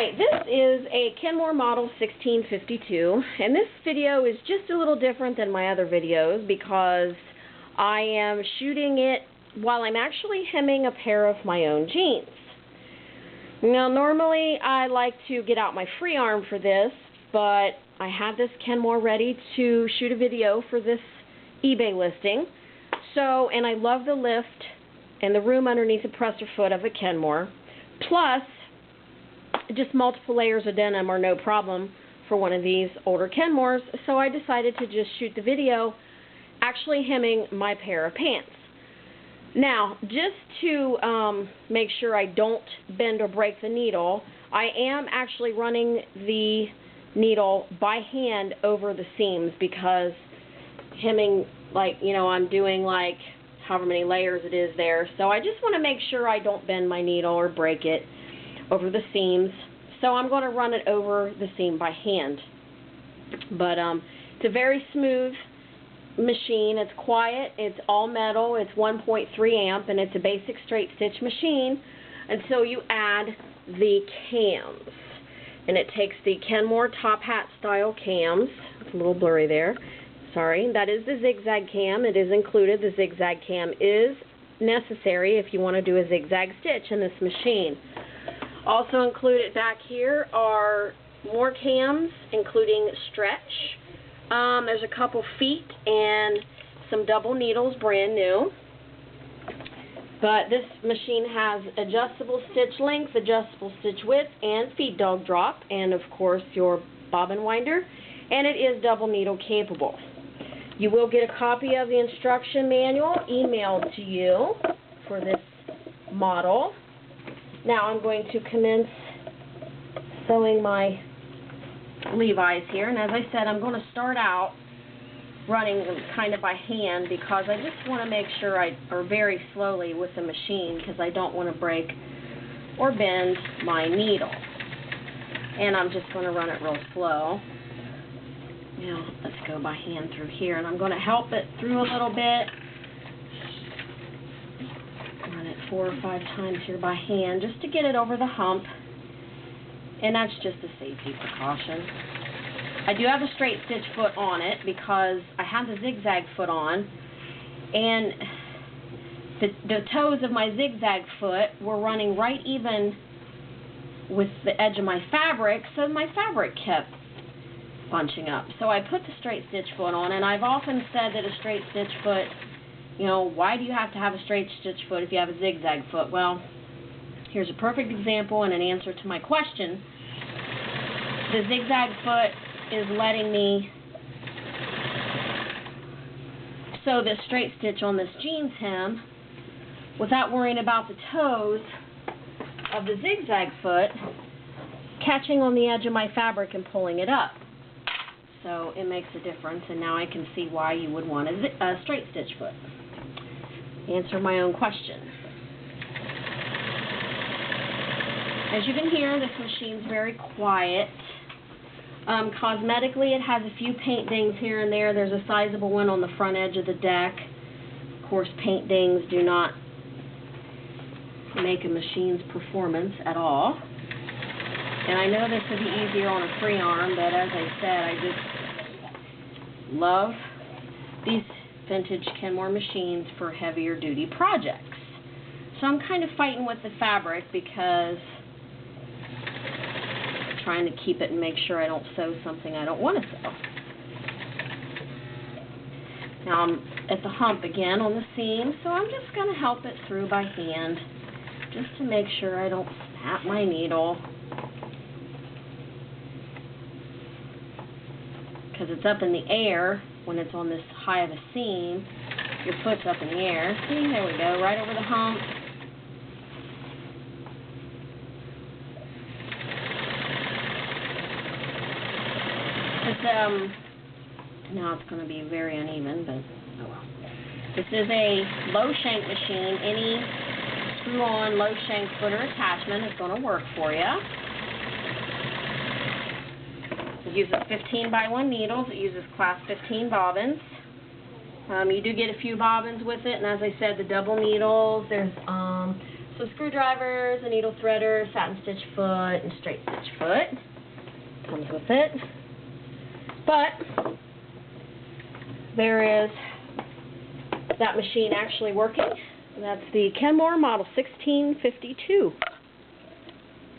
Alright, this is a Kenmore model 1652, and this video is just a little different than my other videos because I am shooting it while I'm actually hemming a pair of my own jeans. Now, normally I like to get out my free arm for this, but I had this Kenmore ready to shoot a video for this eBay listing. So, and I love the lift and the room underneath the presser foot of a Kenmore. Plus, just multiple layers of denim are no problem for one of these older Kenmores, so I decided to just shoot the video actually hemming my pair of pants. Now, just to make sure I don't bend or break the needle, I am actually running the needle by hand over the seams because hemming, like, you know, I'm doing like however many layers it is there. So I just want to make sure I don't bend my needle or break it over the seams. So I'm going to run it over the seam by hand. But it's a very smooth machine. It's quiet. It's all metal. It's 1.3 amp, and it's a basic straight stitch machine until you add the cams. And it takes the Kenmore top hat style cams. It's a little blurry there. Sorry. That is the zigzag cam. It is included. The zigzag cam is necessary if you want to do a zigzag stitch in this machine. Also included back here are more cams, including stretch. There's a couple feet and some double needles, brand new. But this machine has adjustable stitch length, adjustable stitch width, and feed dog drop, and of course your bobbin winder, and it is double needle capable. You will get a copy of the instruction manual emailed to you for this model. Now I'm going to commence sewing my Levi's here, and as I said, I'm going to start out running them kind of by hand because I just want to make sure or very slowly with the machine because I don't want to break or bend my needle. And I'm just going to run it real slow. Now let's go by hand through here, and I'm going to help it through a little bit. Run it 4 or 5 times here by hand just to get it over the hump. And that's just a safety precaution. I do have a straight stitch foot on it because I have the zigzag foot on, and the toes of my zigzag foot were running right even with the edge of my fabric, so my fabric kept bunching up. So I put the straight stitch foot on, and I've often said that a straight stitch foot, you know, why do you have to have a straight stitch foot if you have a zigzag foot? Well, here's a perfect example and an answer to my question. The zigzag foot is letting me sew this straight stitch on this jeans hem without worrying about the toes of the zigzag foot catching on the edge of my fabric and pulling it up. So it makes a difference, and now I can see why you would want a straight stitch foot. Answer my own question. As you can hear, this machine's very quiet. Cosmetically, it has a few paint dings here and there. There's a sizable one on the front edge of the deck. Of course, paint dings do not make a machine's performance at all. And I know this would be easier on a free arm, but as I said, I just love these vintage Kenmore machines for heavier duty projects. So I'm kind of fighting with the fabric because I'm trying to keep it and make sure I don't sew something I don't want to sew. Now I'm at the hump again on the seam, so I'm just going to help it through by hand just to make sure I don't snap my needle. Because it's up in the air when it's on this high of a seam. Your foot's up in the air. See, there we go, right over the hump. Now it's going to be very uneven, but oh well. This is a low shank machine. Any screw-on low shank footer attachment is going to work for you. It uses 15x1 needles. It uses class 15 bobbins. You do get a few bobbins with it, and as I said, the double needles. There's So screwdrivers, a needle threader, satin stitch foot, and straight stitch foot. Comes with it. But there is that machine actually working. That's the Kenmore model 1652.